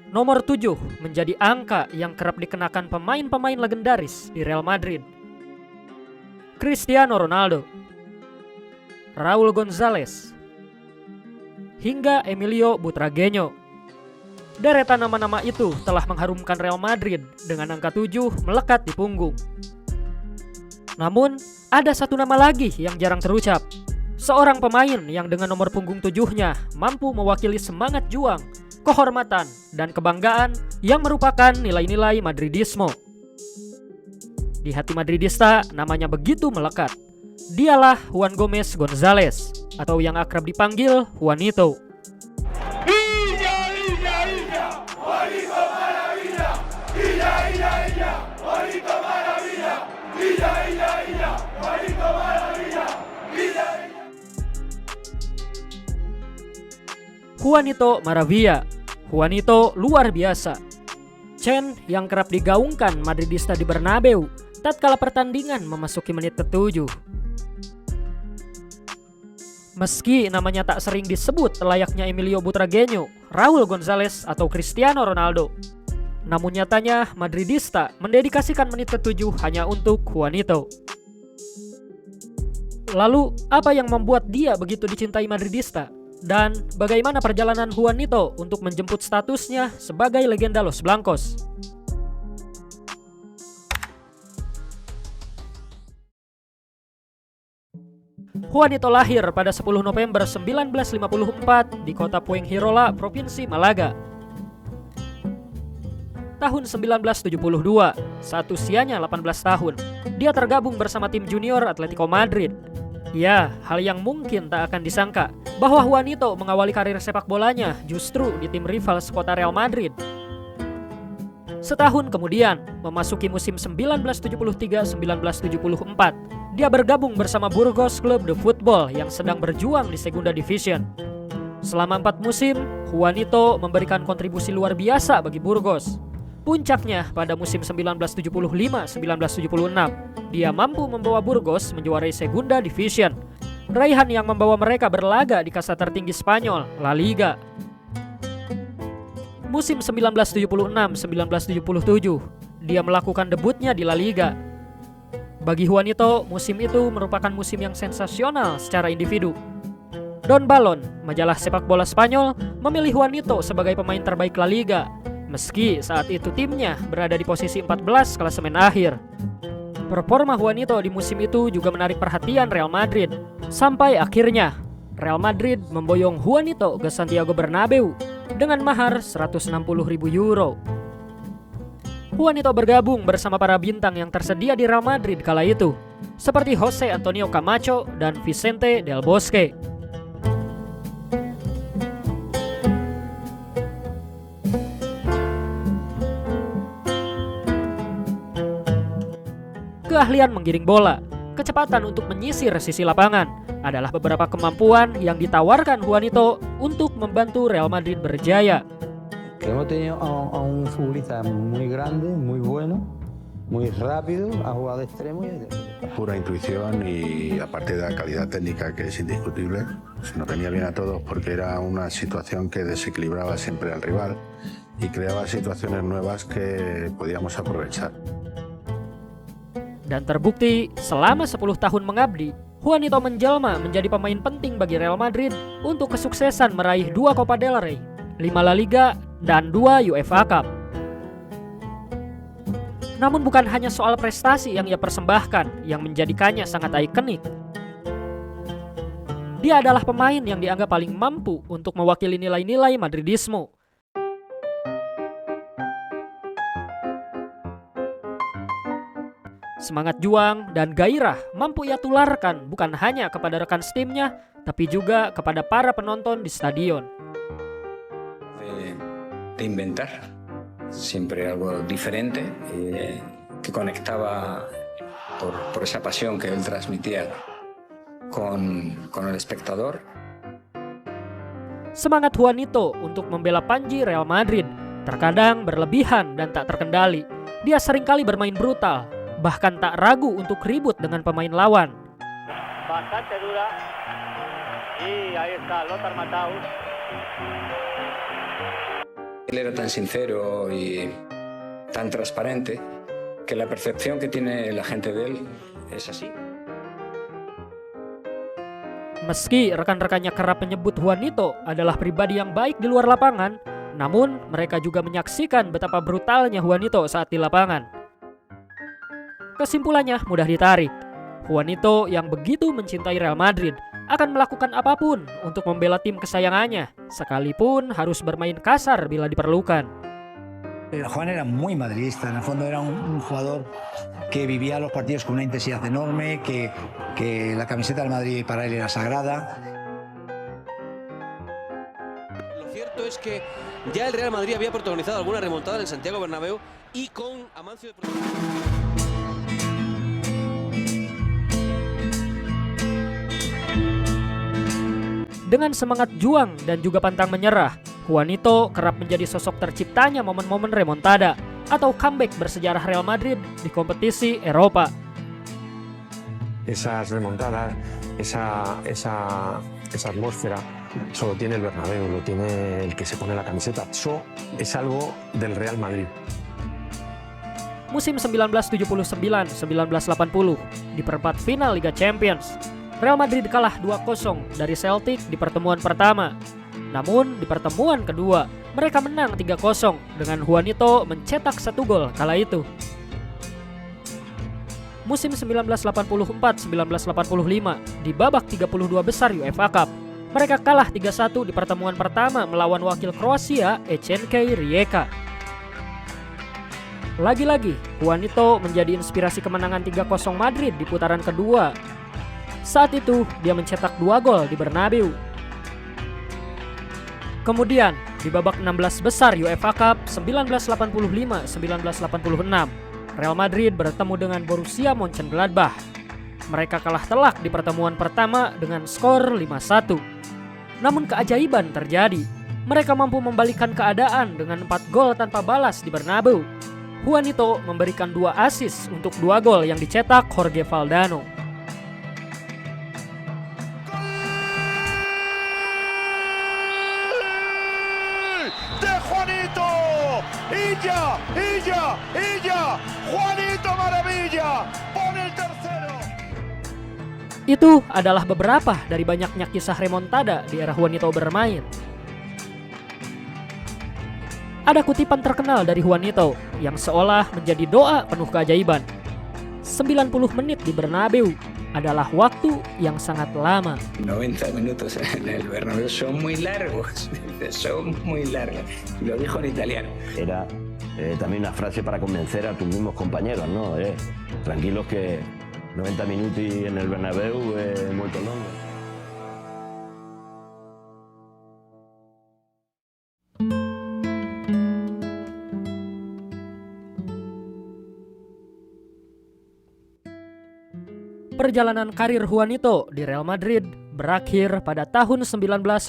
Nomor 7 menjadi angka yang kerap dikenakan pemain-pemain legendaris di Real Madrid. Cristiano Ronaldo, Raul Gonzalez, hingga Emilio Butragueño. Deretan nama-nama itu telah mengharumkan Real Madrid dengan angka 7 melekat di punggung. Namun, ada satu nama lagi yang jarang terucap. Seorang pemain yang dengan nomor punggung 7-nya mampu mewakili semangat juang, kehormatan, dan kebanggaan yang merupakan nilai-nilai Madridismo. Di hati Madridista, namanya begitu melekat. Dialah Juan Gómez González, atau yang akrab dipanggil Juanito. Juanito Maravilla, Juanito luar biasa. Chant yang kerap digaungkan Madridista di Bernabeu tatkala pertandingan memasuki menit ke-7. Meski namanya tak sering disebut layaknya Emilio Butragueño, Raul Gonzalez atau Cristiano Ronaldo, namun nyatanya Madridista mendedikasikan menit ke-7 hanya untuk Juanito. Lalu, apa yang membuat dia begitu dicintai Madridista? Dan bagaimana perjalanan Juanito untuk menjemput statusnya sebagai legenda Los Blancos? Juanito lahir pada 10 November 1954 di kota Fuengirola, Provinsi Malaga. Tahun 1972, saat usianya 18 tahun, dia tergabung bersama tim junior Atletico Madrid. Ya, hal yang mungkin tak akan disangka, bahwa Juanito mengawali karir sepak bolanya justru di tim rival sekota Real Madrid. Setahun kemudian, memasuki musim 1973-1974, dia bergabung bersama Burgos Club de Football yang sedang berjuang di Segunda Division. Selama 4 musim, Juanito memberikan kontribusi luar biasa bagi Burgos. Puncaknya pada musim 1975-1976, dia mampu membawa Burgos menjuarai Segunda Division, raihan yang membawa mereka berlaga di kasta tertinggi Spanyol, La Liga. Musim 1976-1977, dia melakukan debutnya di La Liga. Bagi Juanito, musim itu merupakan musim yang sensasional secara individu. Don Balon, majalah sepak bola Spanyol, memilih Juanito sebagai pemain terbaik La Liga, meski saat itu timnya berada di posisi 14 klasemen akhir. Performa Juanito di musim itu juga menarik perhatian Real Madrid, sampai akhirnya Real Madrid memboyong Juanito ke Santiago Bernabeu dengan mahar 160.000 euro. Juanito bergabung bersama para bintang yang tersedia di Real Madrid kala itu, seperti Jose Antonio Camacho dan Vicente Del Bosque. Keahlian menggiring bola, kecepatan untuk menyisir sisi lapangan adalah beberapa kemampuan yang ditawarkan Juanito untuk membantu Real Madrid berjaya. Hemos tenido a un futbolista muy grande, muy bueno, muy rápido, ha jugado de extremo y pura intuición y aparte de la calidad técnica que es indiscutible, se nos venía bien a todos porque era una situación que desequilibraba siempre al rival y creaba situaciones nuevas que podíamos aprovechar. Dan terbukti selama 10 tahun mengabdi, Juanito menjelma menjadi pemain penting bagi Real Madrid untuk kesuksesan meraih 2 Copa del Rey, 5 La Liga, dan 2 UEFA Cup. Namun bukan hanya soal prestasi yang ia persembahkan yang menjadikannya sangat ikonik. Dia adalah pemain yang dianggap paling mampu untuk mewakili nilai-nilai Madridismo. Semangat juang dan gairah mampu ia tularkan bukan hanya kepada rekan setimnya, tapi juga kepada para penonton di stadion. De inventar siempre algo diferente que conectaba por esa pasión que él transmitía con el espectador. Semangat Juanito untuk membela Panji Real Madrid terkadang berlebihan dan tak terkendali. Dia seringkali bermain brutal, bahkan tak ragu untuk ribut dengan pemain lawan. Bastante dura. Y ahí está Lothar Matthaus. Él era tan sincero y tan transparente que la percepción que tiene la gente de él es así. Meski rekan-rekannya kerap menyebut Juanito adalah pribadi yang baik di luar lapangan, namun mereka juga menyaksikan betapa brutalnya Juanito saat di lapangan. Kesimpulannya mudah ditarik. Juanito yang begitu mencintai Real Madrid akan melakukan apapun untuk membela tim kesayangannya, sekalipun harus bermain kasar bila diperlukan. Juan era muy madridista, en el fondo era un jugador que vivía los partidos con una intensidad enorme, que la camiseta del Madrid para él era sagrada. Lo cierto es que ya el Real Madrid había protagonizado alguna remontada en el Santiago Bernabéu y con Amancio de... Dengan semangat juang dan juga pantang menyerah, Juanito kerap menjadi sosok terciptanya momen-momen remontada atau comeback bersejarah Real Madrid di kompetisi Eropa. Esas remontadas, esa atmósfera, solo tiene el Bernabéu, lo tiene el que se pone la camiseta. Eso es algo del Real Madrid. Musim 1979-1980 di perempat final Liga Champions, Real Madrid kalah 2-0 dari Celtic di pertemuan pertama. Namun di pertemuan kedua, mereka menang 3-0 dengan Juanito mencetak 1 gol kala itu. Musim 1984-1985 di babak 32 besar UEFA Cup, mereka kalah 3-1 di pertemuan pertama melawan wakil Kroasia HNK Rijeka. Lagi-lagi, Juanito menjadi inspirasi kemenangan 3-0 Madrid di putaran kedua. Saat itu, dia mencetak 2 gol di Bernabeu. Kemudian, di babak 16 besar UEFA Cup 1985-1986, Real Madrid bertemu dengan Borussia Mönchengladbach. Mereka kalah telak di pertemuan pertama dengan skor 5-1. Namun keajaiban terjadi. Mereka mampu membalikkan keadaan dengan 4 gol tanpa balas di Bernabeu. Juanito memberikan 2 assist untuk 2 gol yang dicetak Jorge Valdano. Juanito Maravilla pone el tercero. Itu adalah beberapa dari banyaknya kisah remontada di era Juanito bermain. Ada kutipan terkenal dari Juanito yang seolah menjadi doa penuh keajaiban. 90 menit di Bernabeu adalah waktu yang sangat lama. 90 minutos en el Bernabéu son muy largos, son muy largos. Lo dijo en italiano. Era también una frase para convencer a tus mismos compañeros, ¿no? Tranquilos que 90 minutos en el Bernabéu es muy longo. Perjalanan karir Juanito di Real Madrid berakhir pada tahun 1987.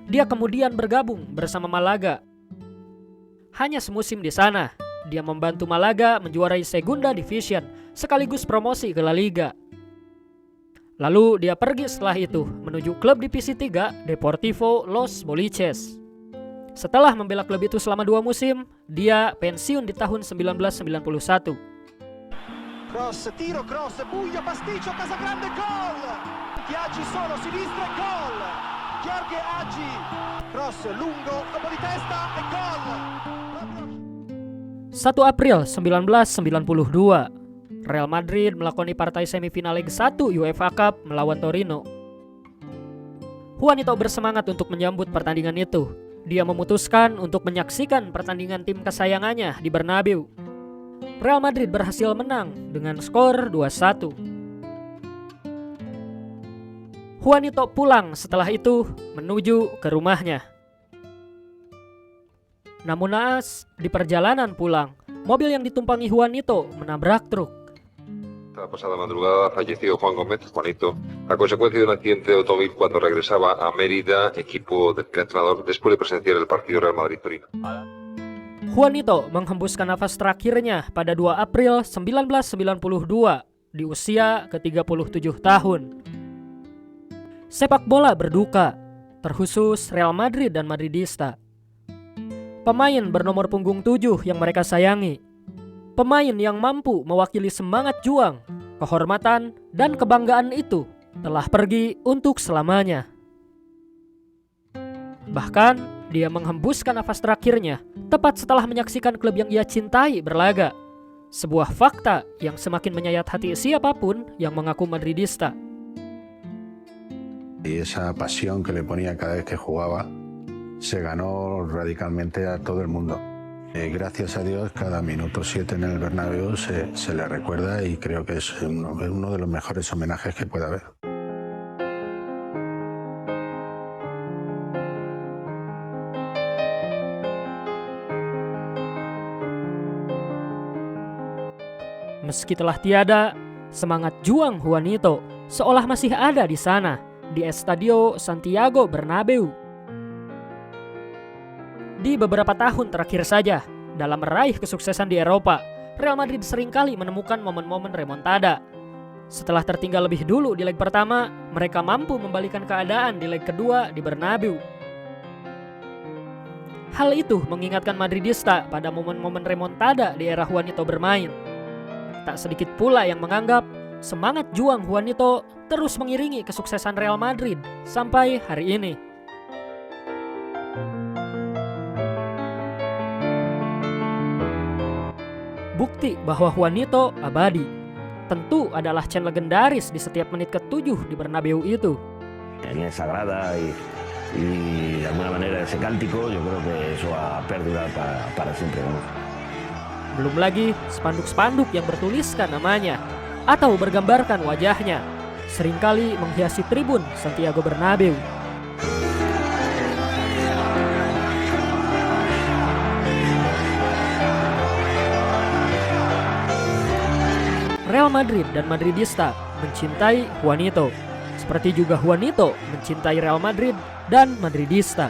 Dia kemudian bergabung bersama Malaga. Hanya semusim di sana, dia membantu Malaga menjuarai Segunda Division sekaligus promosi ke La Liga. Lalu dia pergi setelah itu menuju klub divisi 3 Deportivo Los Boliches. Setelah membela klub itu selama 2 musim, dia pensiun di tahun 1991. Cross, tiro, cross, Buia, pasticcio, Casagrande, gol! Hagi solo, sinistra, gol! Jorge Hagi, cross, lungo, colpo di testa, e gol! 1 April 1992, Real Madrid melakoni partai semifinal Liga 1 UEFA Cup melawan Torino. Juanito bersemangat untuk menyambut pertandingan itu. Dia memutuskan untuk menyaksikan pertandingan tim kesayangannya di Bernabeu. Real Madrid berhasil menang dengan skor 2-1. Juanito pulang setelah itu menuju ke rumahnya. Namun naas, di perjalanan pulang, mobil yang ditumpangi Juanito menabrak truk. La pasada madrugada ha fallecido Juan Gómez, Juanito, a consecuencia de un accidente de automóvil cuando regresaba a Mérida, equipo del entrenador, después de presenciar el partido Real Madrid-Torino. Juanito menghembuskan nafas terakhirnya pada 2 April 1992 di usia ke-37 tahun. Sepak bola berduka, terkhusus Real Madrid dan Madridista. Pemain bernomor punggung 7 yang mereka sayangi. Pemain yang mampu mewakili semangat juang, kehormatan, dan kebanggaan itu telah pergi untuk selamanya. Bahkan, dia menghembuskan nafas terakhirnya tepat setelah menyaksikan klub yang ia cintai berlaga. Sebuah fakta yang semakin menyayat hati siapapun yang mengaku Madridista. Y esa pasión que le ponía cada vez que jugaba se ganó radicalmente a todo el mundo. Gracias a Dios, cada minuto 7 en el Bernabéu se le recuerda y creo que es uno de los mejores homenajes que puede haber. Meski telah tiada, semangat juang Juanito seolah masih ada di sana, di Estadio Santiago Bernabeu. Di beberapa tahun terakhir saja, dalam meraih kesuksesan di Eropa, Real Madrid seringkali menemukan momen-momen remontada. Setelah tertinggal lebih dulu di leg pertama, mereka mampu membalikan keadaan di leg kedua di Bernabeu. Hal itu mengingatkan Madridista pada momen-momen remontada di era Juanito bermain. Tak sedikit pula yang menganggap semangat juang Juanito terus mengiringi kesuksesan Real Madrid sampai hari ini. Bukti bahwa Juanito abadi tentu adalah chant legendaris di setiap menit ke-7 di Bernabeu itu. En esa grada y de alguna manera ese cántico, yo creo que eso va a perdurar para siempre. Belum lagi spanduk-spanduk yang bertuliskan namanya atau bergambarkan wajahnya, seringkali menghiasi tribun Santiago Bernabeu. Real Madrid dan Madridista mencintai Juanito, seperti juga Juanito mencintai Real Madrid dan Madridista.